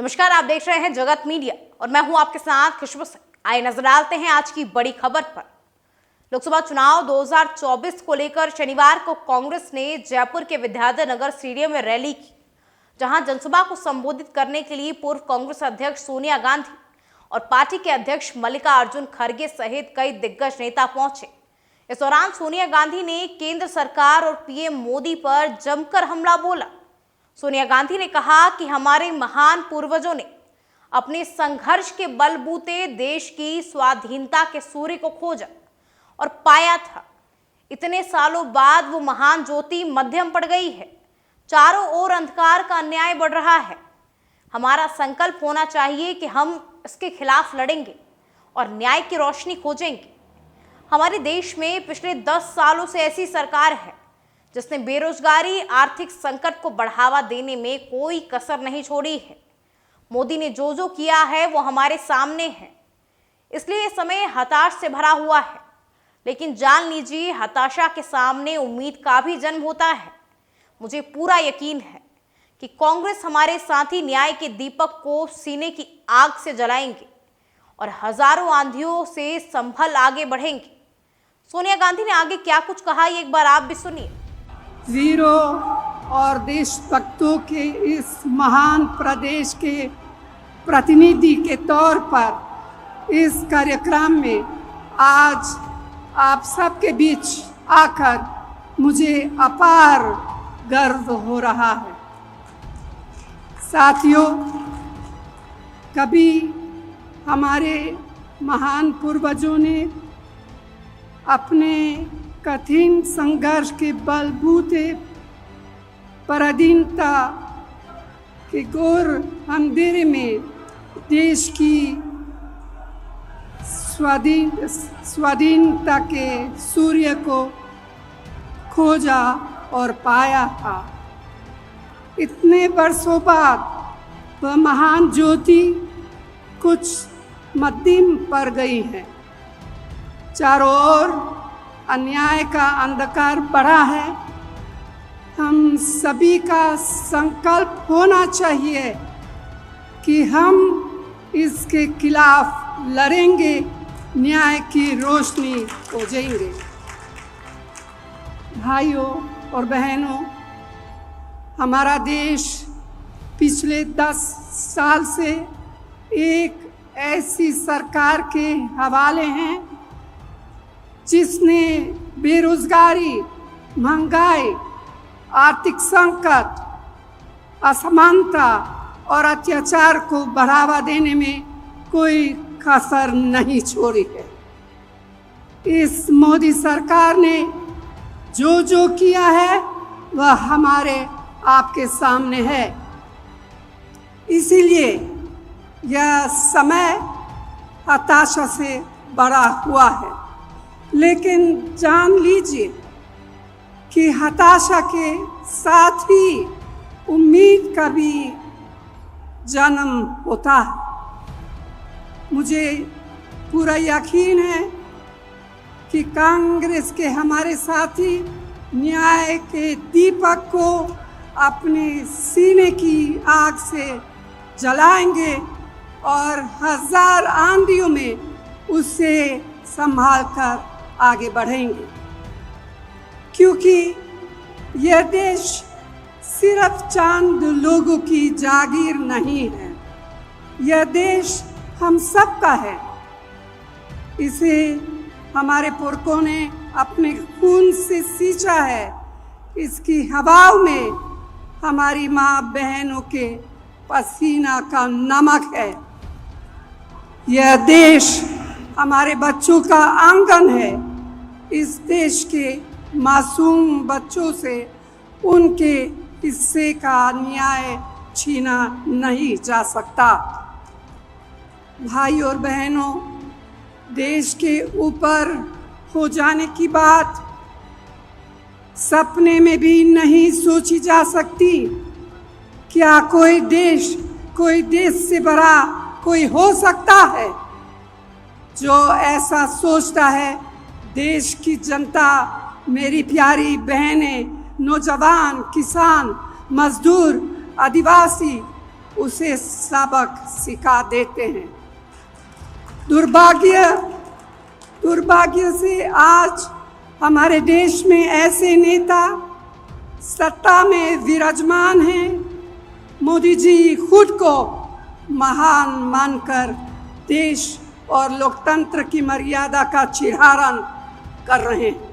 नमस्कार, आप देख रहे हैं जगत मीडिया और मैं हूं आपके साथ खुशबू सिंह। आइए नजर डालते हैं आज की बड़ी खबर पर। लोकसभा चुनाव 2024 को लेकर शनिवार को कांग्रेस ने जयपुर के विद्याधर नगर स्टेडियम में रैली की, जहां जनसभा को संबोधित करने के लिए पूर्व कांग्रेस अध्यक्ष सोनिया गांधी और पार्टी के अध्यक्ष मल्लिकार्जुन खड़गे सहित कई दिग्गज नेता पहुंचे। इस दौरान सोनिया गांधी ने केंद्र सरकार और पीएम मोदी पर जमकर हमला बोला। सोनिया गांधी ने कहा कि हमारे महान पूर्वजों ने अपने संघर्ष के बलबूते देश की स्वाधीनता के सूर्य को खोजा और पाया था। इतने सालों बाद वो महान ज्योति मध्यम पड़ गई है। चारों ओर अंधकार का अन्याय बढ़ रहा है। हमारा संकल्प होना चाहिए कि हम इसके खिलाफ लड़ेंगे और न्याय की रोशनी खोजेंगे। हमारे देश में पिछले 10 सालों से ऐसी सरकार है जिसने बेरोजगारी, आर्थिक संकट को बढ़ावा देने में कोई कसर नहीं छोड़ी है। मोदी ने जो जो किया है वो हमारे सामने है, इसलिए ये समय हताश से भरा हुआ है। लेकिन जान लीजिए, हताशा के सामने उम्मीद का भी जन्म होता है। मुझे पूरा यकीन है कि कांग्रेस हमारे साथी न्याय के दीपक को सीने की आग से जलाएंगे और हजारों आंधियों से संभल आगे बढ़ेंगे। सोनिया गांधी ने आगे क्या कुछ कहा, ये एक बार आप भी सुनिए। वीरों और देशभक्तों के इस महान प्रदेश के प्रतिनिधि के तौर पर इस कार्यक्रम में आज आप सबके बीच आकर मुझे अपार गर्व हो रहा है। साथियों, कभी हमारे महान पूर्वजों ने अपने कठिन संघर्ष के बलबूते पराधीनता के घोर अंधेरे में देश की स्वाधीनता के सूर्य को खोजा और पाया था। इतने वर्षों बाद वह महान ज्योति कुछ मध्यम पड़ गई है। चारों ओर अन्याय का अंधकार बढ़ा है। हम सभी का संकल्प होना चाहिए कि हम इसके खिलाफ लड़ेंगे, न्याय की रोशनी खोजेंगे। भाइयों और बहनों, हमारा देश पिछले 10 साल से एक ऐसी सरकार के हवाले हैं जिसने बेरोजगारी, महंगाई, आर्थिक संकट, असमानता और अत्याचार को बढ़ावा देने में कोई कसर नहीं छोड़ी है। इस मोदी सरकार ने जो जो किया है वह हमारे आपके सामने है। इसीलिए यह समय हताशा से भरा हुआ है। लेकिन जान लीजिए कि हताशा के साथ ही उम्मीद का भी जन्म होता है। मुझे पूरा यकीन है कि कांग्रेस के हमारे साथी न्याय के दीपक को अपने सीने की आग से जलाएंगे और हजार आंधियों में उसे संभाल कर आगे बढ़ेंगे, क्योंकि यह देश सिर्फ चंद लोगों की जागीर नहीं है। यह देश हम सबका है। इसे हमारे पुरखों ने अपने खून से सींचा है। इसकी हवाओं में हमारी माँ बहनों के पसीना का नमक है। यह देश हमारे बच्चों का आंगन है। इस देश के मासूम बच्चों से उनके हिस्से का न्याय छीना नहीं जा सकता। भाई और बहनों, देश के ऊपर हो जाने की बात सपने में भी नहीं सोची जा सकती। क्या कोई देश से बड़ा कोई हो सकता है? जो ऐसा सोचता है, देश की जनता, मेरी प्यारी बहनें, नौजवान, किसान, मजदूर, आदिवासी उसे सबक सिखा देते हैं। दुर्भाग्य से आज हमारे देश में ऐसे नेता सत्ता में विराजमान हैं। मोदी जी खुद को महान मानकर देश और लोकतंत्र की मर्यादा का चिरहरण कर रहे हैं।